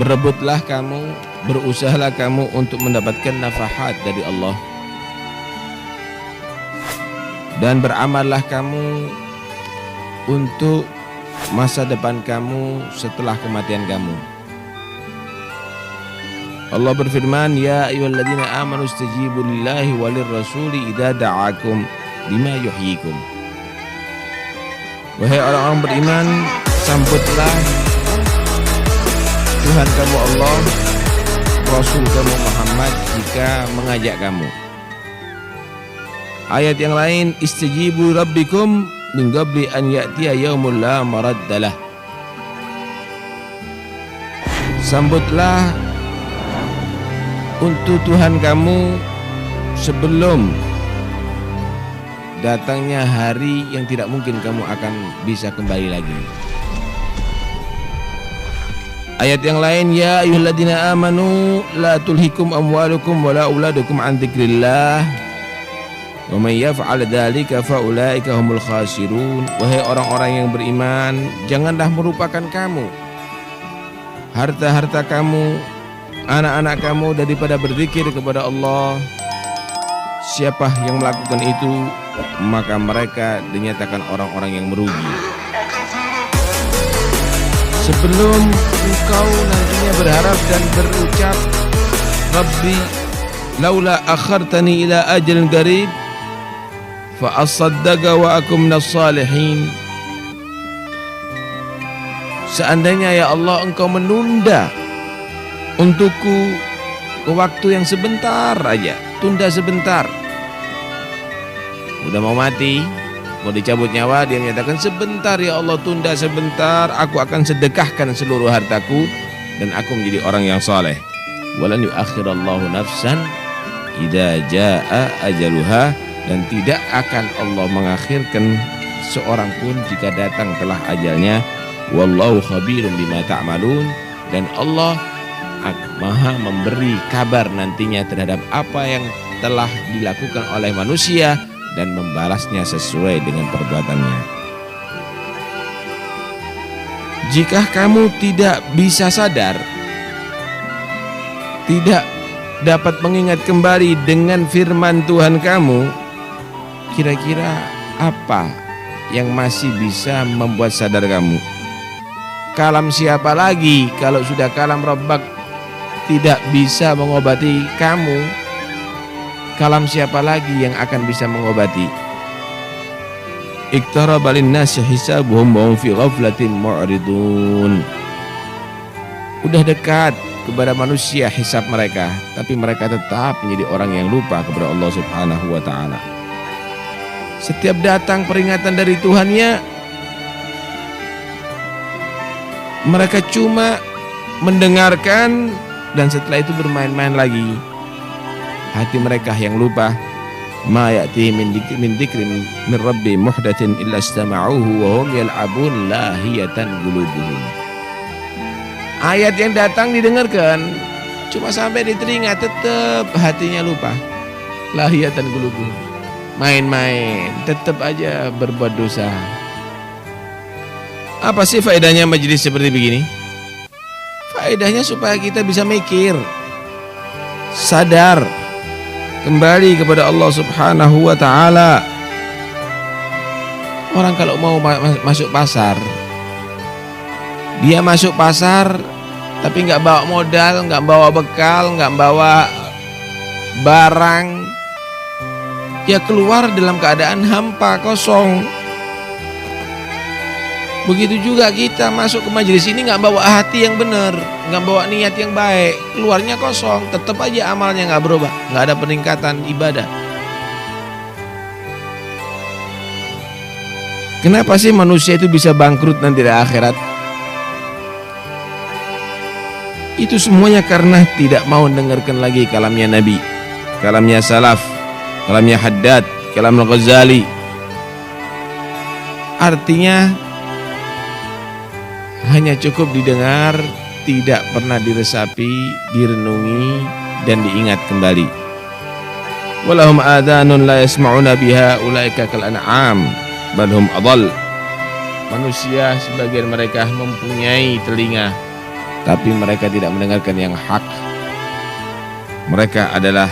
Berebutlah kamu, berusahalah kamu untuk mendapatkan nafahat dari Allah. Dan beramallah kamu untuk masa depan kamu setelah kematian kamu. Allah berfirman, ya ayyuhalladzina amanu istajibu lillahi walir rasuli idza da'akum lima yuhyikum. Wahai orang-orang beriman, sambutlah Tuhan kamu Allah, Rasul kamu Muhammad jika mengajak kamu. Ayat yang lain, istajibu rabbikum min qabli an ya'tiya yaumul la maraddalah. Sambutlah untuk Tuhan kamu sebelum datangnya hari yang tidak mungkin kamu akan bisa kembali lagi. Ayat yang lain, ya ayyuhalladzina amanu la tulhikum amwalukum wala auladukum an dzikrillah wa may yaf'al dzalika fa ulaika humul khasirun. Wahai orang-orang yang beriman, janganlah merupakan kamu harta-harta kamu, anak-anak kamu daripada berzikir kepada Allah. Siapa yang melakukan itu, maka mereka dinyatakan orang-orang yang merugi. Sebelum engkau nantinya berharap dan berucap, Rabbi laula akhartani ila ajalin qarib fa asaddaqa wa akum minas salihin. Seandainya ya Allah engkau menunda untukku ke waktu yang sebentar aja, tunda sebentar. Udah mau mati, mau dicabut nyawa, dia menyatakan sebentar ya Allah, tunda sebentar, aku akan sedekahkan seluruh hartaku dan aku menjadi orang yang saleh. Walan yuakhirallahu nafsan idza jaa ajaluha, dan tidak akan Allah mengakhirkan seorang pun jika datang telah ajalnya. Wallahu khabirum bima ta'malun, dan Allah Maha memberi kabar nantinya terhadap apa yang telah dilakukan oleh manusia dan membalasnya sesuai dengan perbuatannya. Jika kamu tidak bisa sadar, tidak dapat mengingat kembali dengan firman Tuhan kamu, kira-kira apa yang masih bisa membuat sadar kamu? Kalam siapa lagi kalau sudah kalam Rabbak tidak bisa mengobati kamu? Kalam siapa lagi yang akan bisa mengobati? Iqtaraba linnasi hisabuhum wa hum fi ghaflatin mu'ridun. Udah dekat kepada manusia hisab mereka, tapi mereka tetap menjadi orang yang lupa kepada Allah Subhanahu wa taala. Setiap datang peringatan dari Tuhannya, mereka cuma mendengarkan dan setelah itu bermain-main lagi. Hati mereka yang lupa. Ma ya'ti min dzikrin min rabbi muhdatsin illa istama'uhu wa hum yal'abun lahiyatan qulubuhum. Ayat yang datang didengarkan, cuma sampai di telinga, tetap hatinya lupa. Lahiyatan qulubuhum. Main-main, tetap aja berbuat dosa. Apa sih faedahnya majelis seperti begini? Faedahnya supaya kita bisa mikir, sadar, kembali kepada Allah Subhanahu wa taala. Orang kalau mau masuk pasar, dia masuk pasar tapi nggak bawa modal, nggak bawa bekal, nggak bawa barang, dia keluar dalam keadaan hampa, kosong. Begitu juga kita masuk ke majelis ini nggak bawa hati yang benar, nggak bawa niat yang baik, keluarnya kosong, tetap aja amalnya nggak berubah, nggak ada peningkatan ibadah. Kenapa sih manusia itu bisa bangkrut nanti di akhirat? Itu semuanya karena tidak mau dengarkan lagi kalamnya Nabi, kalamnya Salaf, kalamnya Haddad, kalam Al-Ghazali, Artinya hanya cukup didengar, tidak pernah diresapi, direnungi, dan diingat kembali. Walahum adhanun la yasma'una biha ulaika kal an'am bal hum adall. Manusia sebagian mereka mempunyai telinga, tapi mereka tidak mendengarkan yang hak. Mereka adalah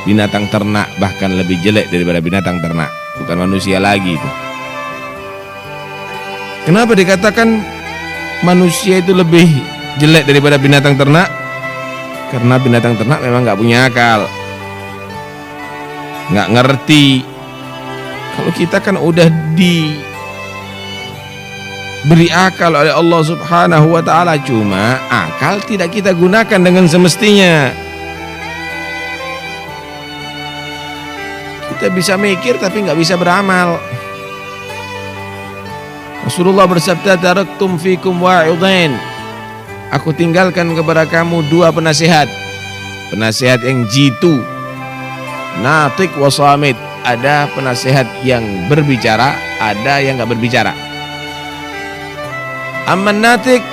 binatang ternak, bahkan lebih jelek daripada binatang ternak. Bukan manusia lagi itu. Kenapa dikatakan manusia itu lebih jelek daripada binatang ternak? Karena binatang ternak memang gak punya akal, gak ngerti. Kalau kita kan udah diberi akal oleh Allah Subhanahu wa ta'ala, cuma akal tidak kita gunakan dengan semestinya. Kita bisa mikir tapi gak bisa beramal. Rasulullah bersabda, taraktum fikum wa'idhain, aku tinggalkan kepada kamu dua penasihat. Penasihat yang jitu, natik wa samit. Ada penasihat yang berbicara, ada yang gak berbicara. Amman natik,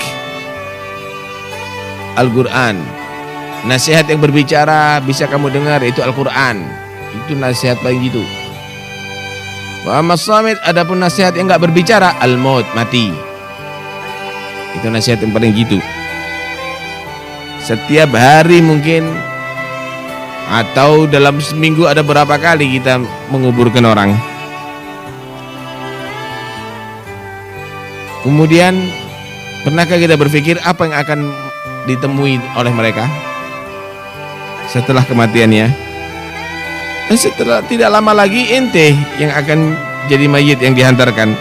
Al-Quran. Nasihat yang berbicara bisa kamu dengar, itu Al-Quran. Itu nasihat paling gitu. Wa amma samit, adapun nasihat yang enggak berbicara, al-maut, mati. Itu nasihat yang paling gitu. Setiap hari mungkin atau dalam seminggu ada berapa kali kita menguburkan orang. Kemudian pernahkah kita berpikir apa yang akan ditemui oleh mereka setelah kematiannya? Dan setelah tidak lama lagi ente yang akan jadi mayit yang dihantarkan.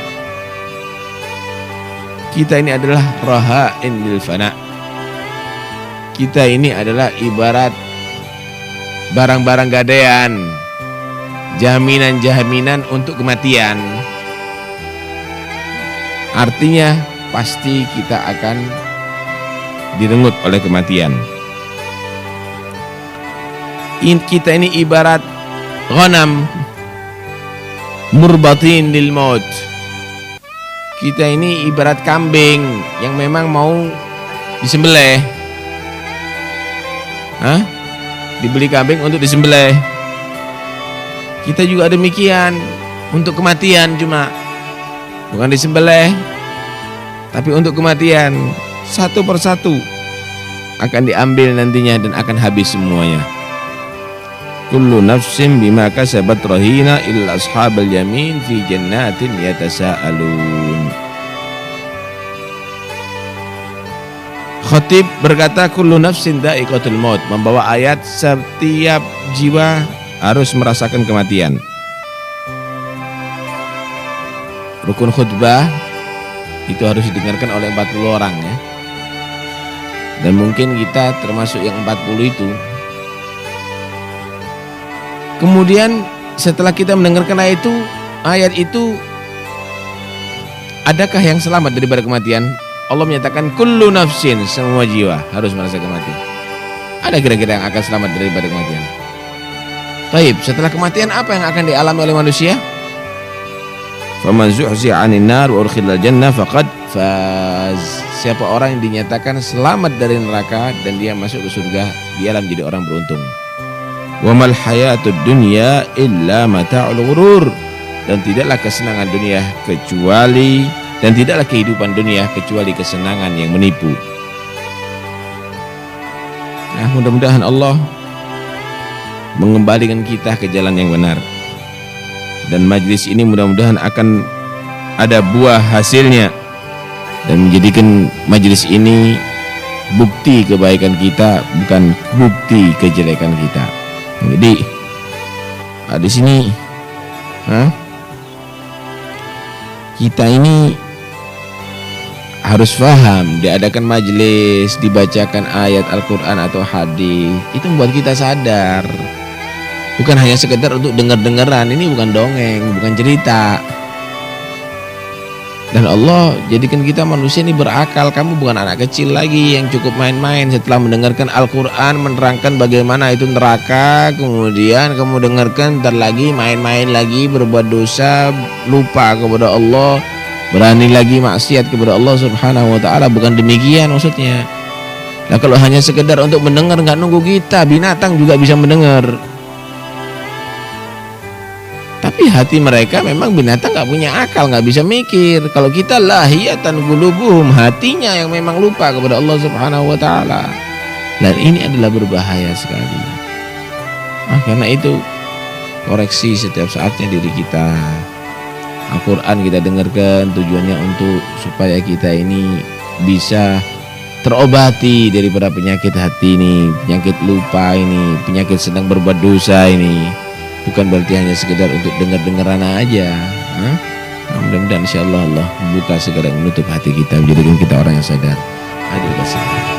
Kita ini adalah raha'in lil fana. Kita ini adalah ibarat barang-barang gadaian, jaminan-jaminan untuk kematian. Artinya pasti kita akan direnggut oleh kematian. Kita ini ibarat ghanam murbatin lil maut. Kita ini ibarat kambing yang memang mau disembelih. Dibeli kambing untuk disembelih. Kita juga demikian untuk kematian, cuma bukan disembelih, tapi untuk kematian. Satu persatu akan diambil nantinya dan akan habis semuanya. Kullu nafsin bima kasabat rahina illa ashabal yamin fi jannatin yatasaalun. Khatib berkata kullu nafsin dha'iqatul maut, membawa ayat setiap jiwa harus merasakan kematian. Rukun khutbah itu harus didengarkan oleh 40 orang ya. Dan mungkin kita termasuk yang 40 itu. Kemudian setelah kita mendengarkan ayat itu, adakah yang selamat daripada kematian? Allah menyatakan kullu nafsin, semua jiwa harus merasakan kematian. Ada kira-kira yang akan selamat daripada kematian? Baik, setelah kematian apa yang akan dialami oleh manusia? Faman zuhziha 'anil nar wa udkhilal jannah faqad faz. Siapa orang yang dinyatakan selamat dari neraka dan dia masuk ke surga, dialah menjadi orang beruntung. Wa mal hayatud dunya illa mata'ul ghurur. Dan tidaklah kesenangan dunia kecuali, dan tidaklah kehidupan dunia kecuali kesenangan yang menipu. Nah, mudah-mudahan Allah mengembalikan kita ke jalan yang benar. Dan majlis ini mudah-mudahan akan ada buah hasilnya dan menjadikan majlis ini bukti kebaikan kita, bukan bukti kejelekan kita. Jadi di sini kita ini harus paham, diadakan majelis, dibacakan ayat Al-Quran atau hadis, itu membuat kita sadar. Bukan hanya sekedar untuk dengar-dengaran, ini bukan dongeng, bukan cerita. Dan Allah jadikan kita manusia ini berakal. Kamu bukan anak kecil lagi yang cukup main-main. Setelah mendengarkan Al-Quran menerangkan bagaimana itu neraka, kemudian kamu dengarkan, ntar lagi main-main lagi, berbuat dosa, lupa kepada Allah, berani lagi maksiat kepada Allah Subhanahu wa taala. Bukan demikian maksudnya. Nah, kalau hanya sekedar untuk mendengar, nggak nunggu kita, binatang juga bisa mendengar. Tapi hati mereka memang binatang nggak punya akal, nggak bisa mikir. Kalau kita lahiyatan qulubuhum, hatinya yang memang lupa kepada Allah Subhanahu wa taala. Dan ini adalah berbahaya sekali. Karena itu koreksi setiap saatnya diri kita. Al-Quran kita dengarkan tujuannya untuk supaya kita ini bisa terobati daripada penyakit hati ini, penyakit lupa ini, penyakit sedang berbuat dosa ini. Bukan berarti hanya sekedar untuk dengar-dengaran aja. Mudah-mudahan insyaallah Allah membuka segala menutup hati kita, menjadikan kita orang yang sadar. Terima kasih.